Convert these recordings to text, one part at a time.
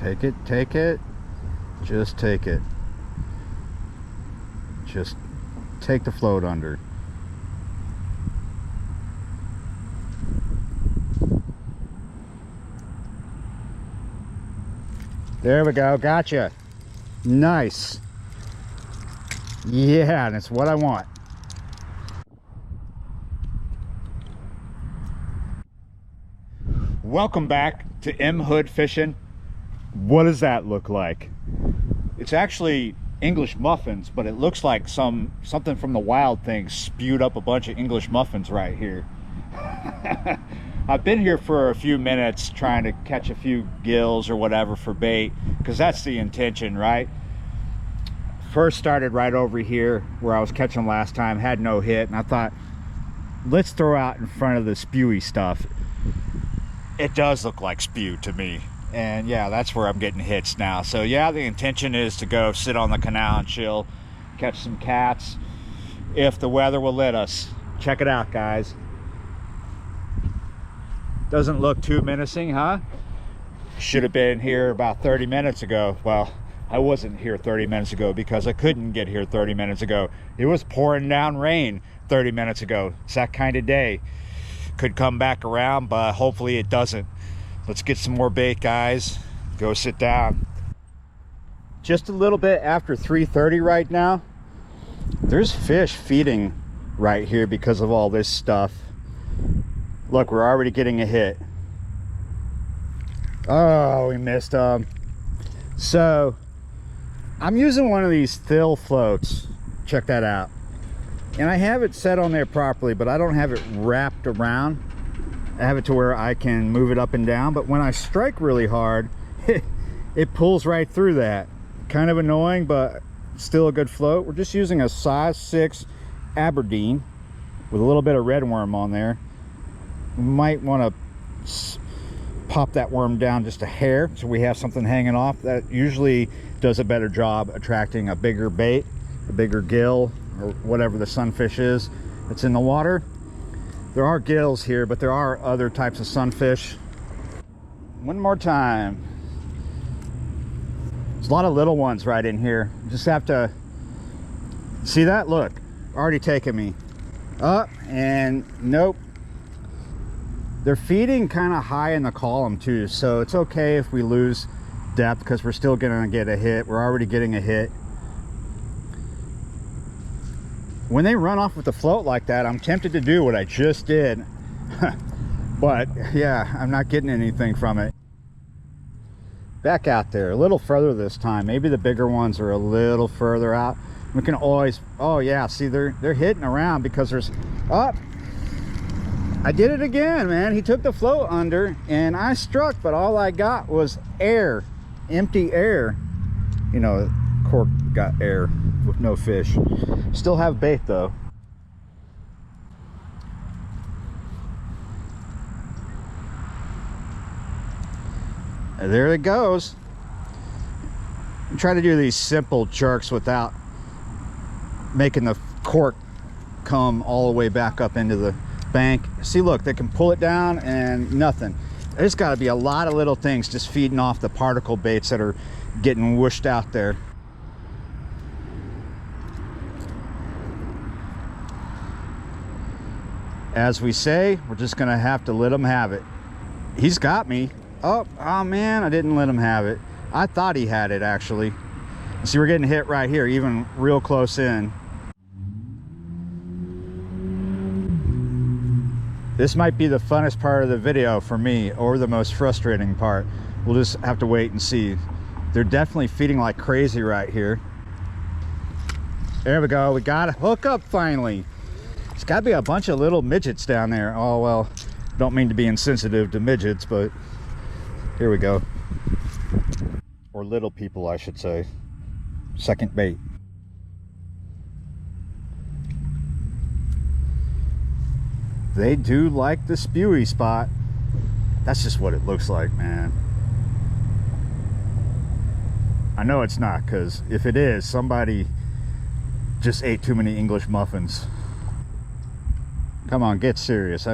Take it, take it. Just take it. Just take the float under. There we go, gotcha. Nice. Yeah, that's what I want. Welcome back to M Hood Fishing. What does that look like? It's actually English muffins, but it looks like something from the wild thing spewed up a bunch of English muffins right here. I've been here for a few minutes trying to catch a few gills or whatever for bait, because that's the intention, right? First started right over here where I was catching last time, had no hit, and I thought, let's throw out in front of the spewy stuff. It does look like spew to me, and yeah, that's where I'm getting hits now. So yeah, the intention is to go sit on the canal and chill, catch some cats if the weather will let us. Check it out, guys. Doesn't look too menacing, huh? Should have been here about 30 minutes ago. Well, I wasn't here 30 minutes ago because I couldn't get here 30 minutes ago. It was pouring down rain 30 minutes ago. It's that kind of day. Could come back around, but hopefully it doesn't. Let's get some more bait, guys. Go sit down. Just a little bit after 3:30 right now. There's fish feeding right here because of all this stuff. Look, we're already getting a hit. Oh, we missed them. So I'm using one of these Thill floats. Check that out. And I have it set on there properly, but I don't have it wrapped around. I have it to where I can move it up and down, but when I strike really hard, it pulls right through that. Kind of annoying, but still a good float. We're just using a size 6 Aberdeen with a little bit of red worm on there. We might want to pop that worm down just a hair so we have something hanging off. That usually does a better job attracting a bigger bait, a bigger gill, or whatever the sunfish is that's in the water. There are gills here, but there are other types of sunfish. One more time. There's a lot of little ones right in here. Just have to see that. Look, already taking me up, and nope. They're feeding kind of high in the column too, so it's okay if we lose depth because we're still gonna get a hit. We're already getting a hit. When they run off with the float like that, I'm tempted to do what I just did. But yeah, I'm not getting anything from it. Back out there, a little further this time. Maybe the bigger ones are a little further out. We can always, oh yeah, see they're hitting around because there's, oh, I did it again, man. He took the float under and I struck, but all I got was air, empty air. You know, cork got air with no fish. Still have bait though. And there it goes. I'm trying to do these simple jerks without making the cork come all the way back up into the bank. See, look, they can pull it down and nothing. There's got to be a lot of little things just feeding off the particle baits that are getting whooshed out there. As we say, we're just gonna have to let him have it. He's got me. Oh man, I didn't let him have it. I thought he had it actually. See, we're getting hit right here, even real close in. This might be the funnest part of the video for me, or the most frustrating part. We'll just have to wait and see. They're definitely feeding like crazy right here. There we go, we got a hook up finally. It's got to be a bunch of little midgets down there. Oh well, don't mean to be insensitive to midgets, but here we go. Or little people, I should say. Second bait. They do like the spewy spot. That's just what it looks like, man. I know it's not, because if it is, somebody just ate too many English muffins. Come on, get serious.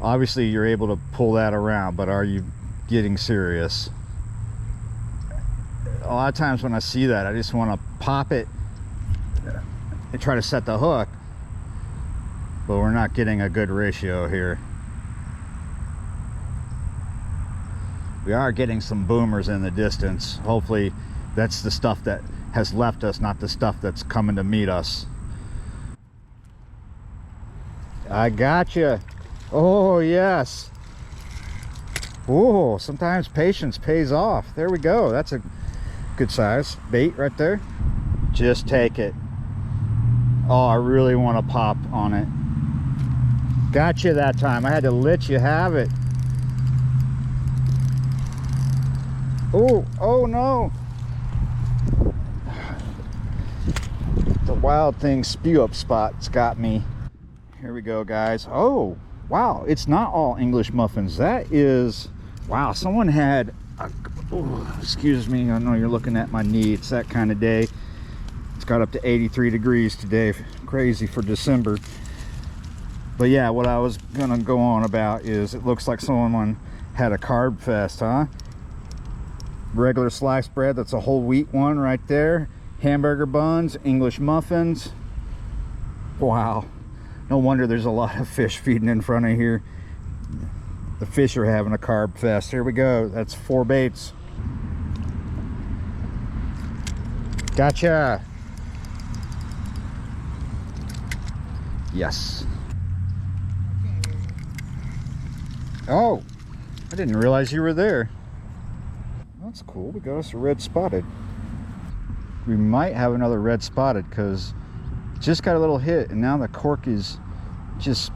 Obviously you're able to pull that around, but are you getting serious? a lot of times when I see that, I just want to pop it and try to set the hook, but we're not getting a good ratio here. We are getting some boomers in the distance. Hopefully that's the stuff that has left us, not the stuff that's coming to meet us. I gotcha. Oh yes. Oh, sometimes patience pays off. There we go. That's a good size bait right there. Just take it. Oh, I really want to pop on it. Gotcha that time. I had to let you have it. Oh no. The wild thing spew up spot's got me. Here we go, guys. Oh wow, it's not all English muffins. That is, wow, someone had a, oh, excuse me, I know you're looking at my knee. It's that kind of day. It's got up to 83 degrees today. Crazy for December. But yeah, what I was gonna go on about is it looks like someone had a carb fest, huh? Regular sliced bread, that's a whole wheat one right there. Hamburger buns, English muffins. Wow, no wonder there's a lot of fish feeding in front of here. The fish are having a carb fest. Here we go. That's 4 baits. Gotcha. Yes. Oh, I didn't realize you were there. That's cool. We got us a red spotted. We might have another red spotted because just got a little hit and now the cork is just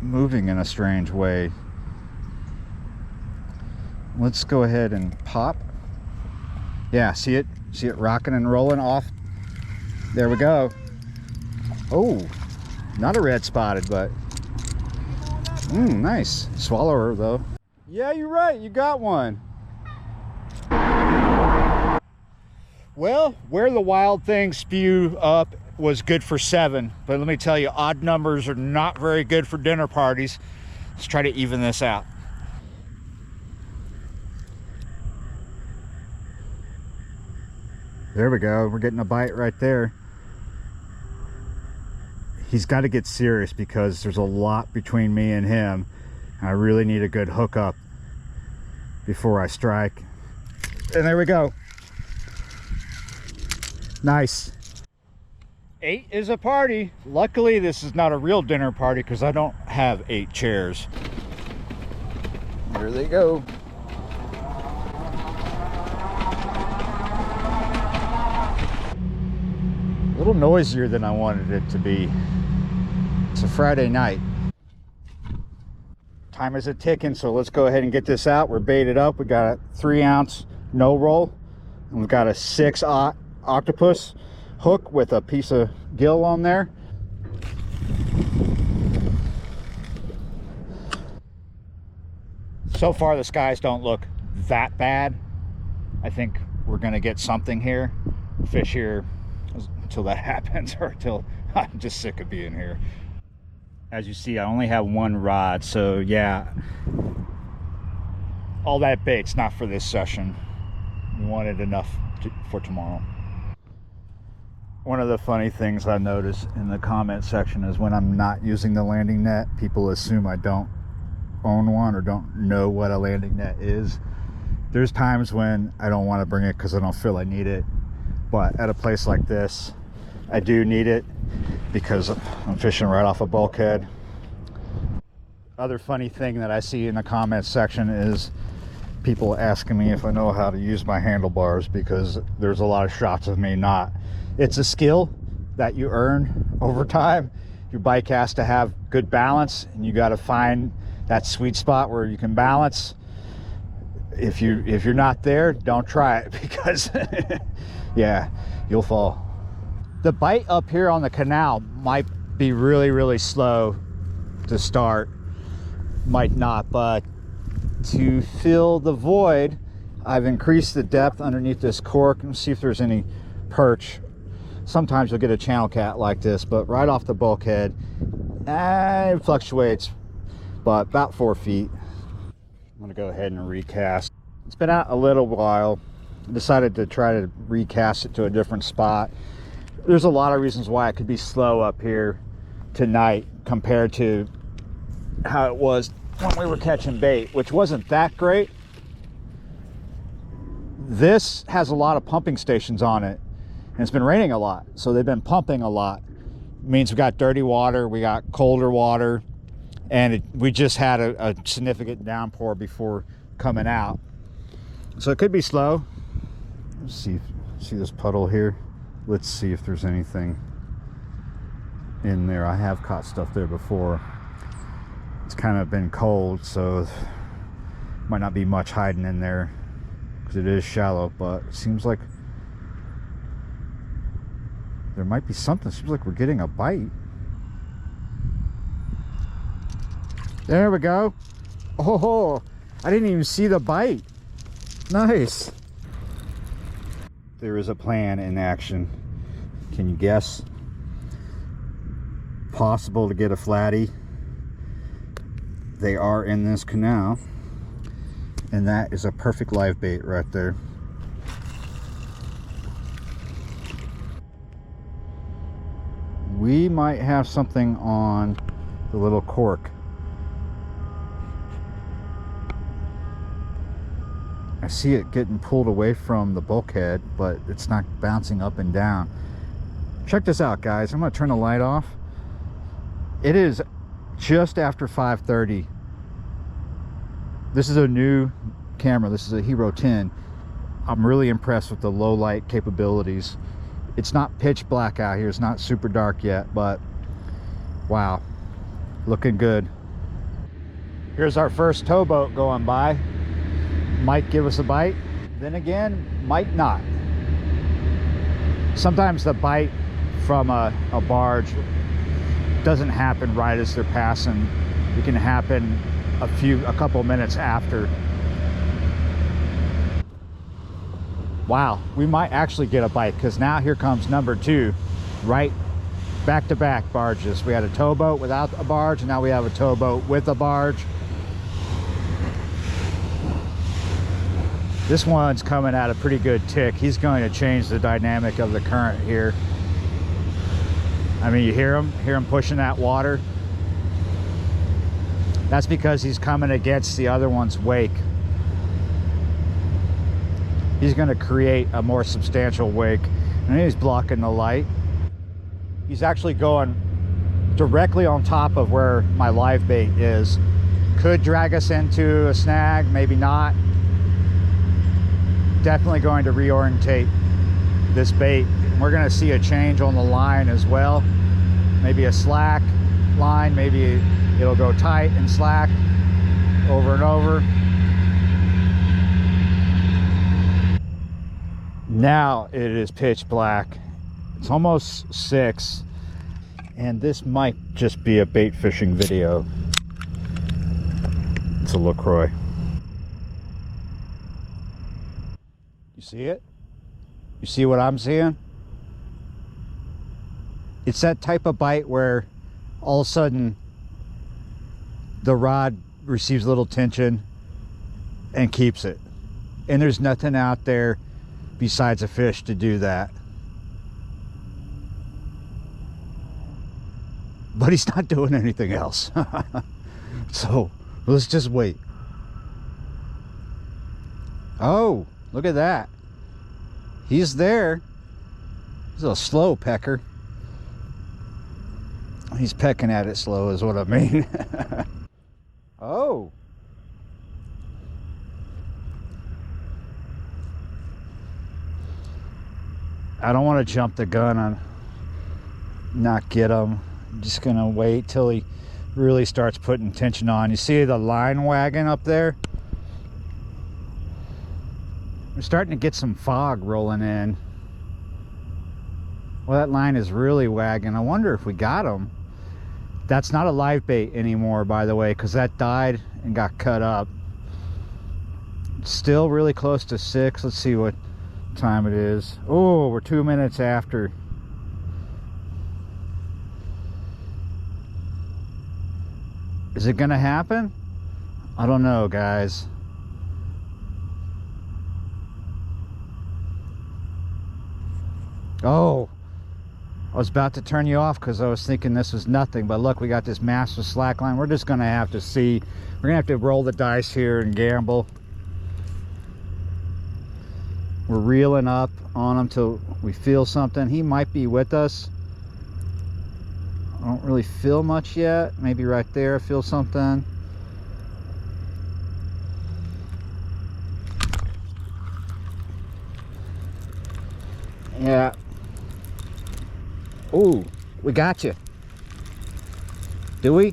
moving in a strange way. Let's go ahead and pop. Yeah, see it rocking and rolling off. There we go. Oh, not a red spotted, but nice swallower though. Yeah, you're right, you got one. Well, where the wild thing spew up was good for 7, but let me tell you, odd numbers are not very good for dinner parties. Let's try to even this out. There we go. We're getting a bite right there. He's got to get serious because there's a lot between me and him. I really need a good hookup before I strike. And there we go. Nice. 8 is a party. Luckily, this is not a real dinner party because I don't have 8 chairs. There they go. A little noisier than I wanted it to be. It's a Friday night. Time is a ticking, so let's go ahead and get this out. We're baited up. We got a 3-ounce no roll, and we've got a 6/0 octopus hook with a piece of gill on there. So far the skies don't look that bad. I think we're gonna get something here. Fish here until that happens, or until I'm just sick of being here. As you see, I only have 1 rod, so yeah, all that bait's not for this session. We wanted enough for tomorrow. One of the funny things I notice in the comment section is when I'm not using the landing net, people assume I don't own one or don't know what a landing net is. There's times when I don't want to bring it because I don't feel I need it, but at a place like this I do need it because I'm fishing right off a bulkhead. Other funny thing that I see in the comments section is people asking me if I know how to use my handlebars, because there's a lot of shots of me not. It's a skill that you earn over time. Your bike has to have good balance, and you got to find that sweet spot where you can balance. If you're not there, don't try it, because yeah, you'll fall. The bite up here on the canal might be really slow to start, might not, but to fill the void, I've increased the depth underneath this cork and see if there's any perch. Sometimes you'll get a channel cat like this, but right off the bulkhead, it fluctuates, but about 4 feet. I'm gonna go ahead and recast. It's been out a little while. decided to try to recast it to a different spot. There's a lot of reasons why it could be slow up here tonight compared to how it was when we were catching bait, which wasn't that great. This has a lot of pumping stations on it, and it's been raining a lot, so they've been pumping a lot. It means we got dirty water, we got colder water, and we just had a significant downpour before coming out. So it could be slow. Let's see this puddle here. Let's see if there's anything in there. I have caught stuff there before. It's kind of been cold, so might not be much hiding in there because it is shallow, but it seems like there might be something. It seems like we're getting a bite. There we go. Oh, I didn't even see the bite. Nice. There is a plan in action. Can you guess? Possible to get a flatty. They are in this canal, and that is a perfect live bait right there. We might have something on the little cork. I see it getting pulled away from the bulkhead, but it's not bouncing up and down. Check this out, guys. I'm going to turn the light off. It is just after 5:30. This is a new camera. This is a Hero 10. I'm really impressed with the low light capabilities. It's not pitch black out here. It's not super dark yet, but wow, looking good. Here's our first towboat going by. Might give us a bite, then again, might not. Sometimes the bite from a barge doesn't happen right as they're passing. It can happen a couple minutes after. Wow, we might actually get a bite, because now here comes number 2, right back to back barges. We had a towboat without a barge, and now we have a towboat with a barge. This one's coming at a pretty good tick. He's going to change the dynamic of the current here. I mean, you hear him pushing that water. That's because he's coming against the other one's wake. He's going to create a more substantial wake, and he's blocking the light. He's actually going directly on top of where my live bait is. Could drag us into a snag, maybe not. Definitely going to reorientate this bait. We're going to see a change on the line as well. Maybe a slack line, maybe it'll go tight and slack over and over. Now it is pitch black. It's almost 6, and this might just be a bait fishing video. It's a LaCroix. You see it? You see what I'm seeing? It's that type of bite where all of a sudden the rod receives a little tension and keeps it. And there's nothing out there besides a fish to do that. But he's not doing anything else. So let's just wait. Oh, look at that. He's there. He's a slow pecker. He's pecking at it slow is what I mean. Oh. I don't want to jump the gun on not get him. I'm just gonna wait till he really starts putting tension on. You see the line wagon up there? We're starting to get some fog rolling in. Well, that line is really wagging. I wonder if we got him. That's not a live bait anymore, by the way, because that died and got cut up. It's still really close to 6. Let's see what time it is. Oh, we're 2 minutes after. Is it gonna happen? I don't know, guys. Oh, I was about to turn you off because I was thinking this was nothing, but look, we got this massive slack line. We're just gonna have to see. We're gonna have to roll the dice here and gamble. We're reeling up on him till we feel something. He might be with us. I don't really feel much yet. Maybe right there I feel something. Yeah. Ooh, we got you. Do we?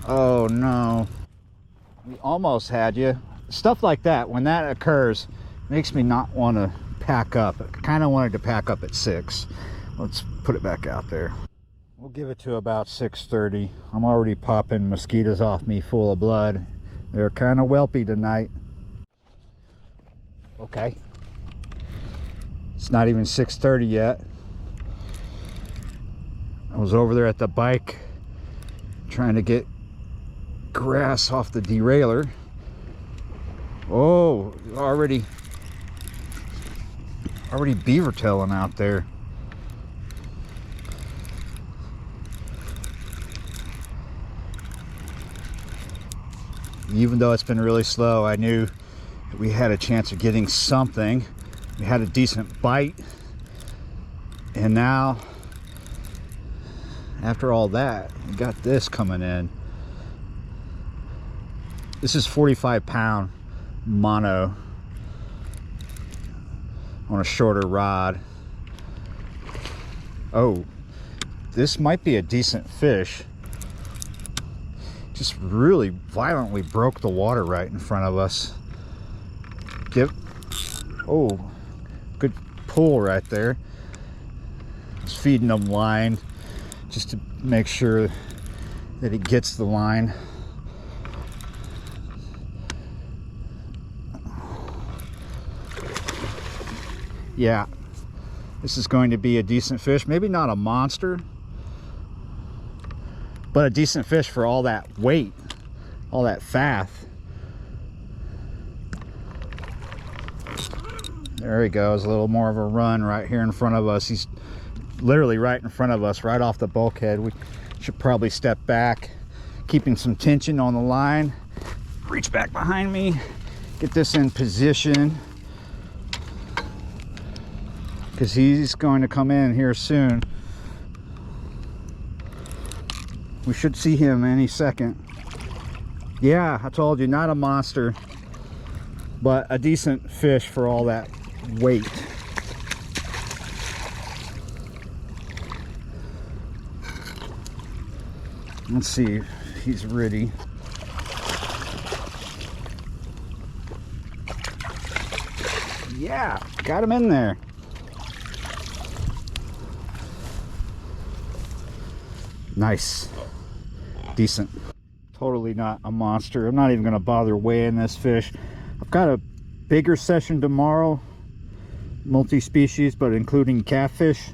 Oh no. We almost had you. Stuff like that, when that occurs, makes me not want to pack up. I kind of wanted to pack up at 6. Let's put it back out there. We'll give it to about 6:30. I'm already popping mosquitoes off me full of blood. They're kind of whelpy tonight. Okay. It's not even 6:30 yet. I was over there at the bike trying to get grass off the derailleur. Oh, already beaver tailing out there. Even though it's been really slow, I knew that we had a chance of getting something. We had a decent bite, and now after all that, we got this coming in. This is 45-pound mono on a shorter rod. Oh, this might be a decent fish. Just really violently broke the water right in front of us. Oh, good pull right there. Just feeding him line just to make sure that he gets the line. Yeah, this is going to be a decent fish. Maybe not a monster, but a decent fish for all that weight, all that fat. There he goes, a little more of a run right here in front of us. He's literally right in front of us, right off the bulkhead. We should probably step back, keeping some tension on the line. Reach back behind me, get this in position, because he's going to come in here soon. We should see him any second. Yeah, I told you, not a monster, but a decent fish for all that weight. Let's see if he's ready. Yeah, got him in there. Nice. Decent. Totally not a monster. I'm not even going to bother weighing this fish. I've got a bigger session tomorrow, multi-species, but including catfish.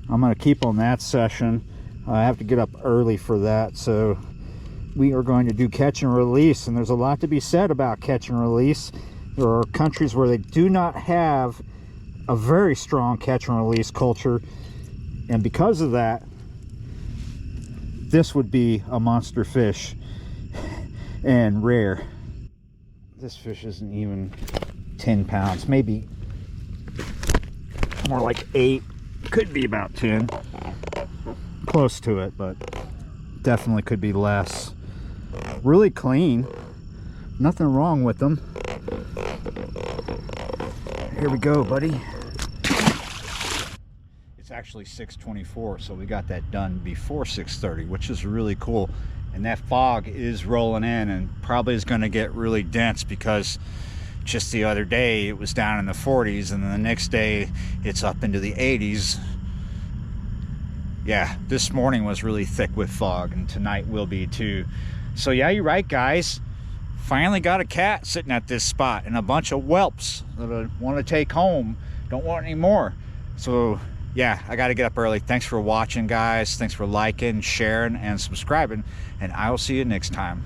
I'm going to keep on that session. I have to get up early for that, so we are going to do catch and release, and there's a lot to be said about catch and release. There are countries where they do not have a very strong catch and release culture, and because of that, this would be a monster fish and rare. This fish isn't even 10 pounds, maybe more like 8, could be about 10. Close to it, but definitely could be less. Really clean, nothing wrong with them. Here we go, buddy. It's actually 6:24, so we got that done before 6:30, which is really cool. And that fog is rolling in and probably is going to get really dense, because just the other day it was down in the 40s, and then the next day it's up into the 80s. Yeah, this morning was really thick with fog, and tonight will be too. So yeah, you're right, guys. Finally got a cat sitting at this spot, and a bunch of whelps that I want to take home. Don't want any more. So yeah, I got to get up early. Thanks for watching, guys. Thanks for liking, sharing, and subscribing, and I will see you next time.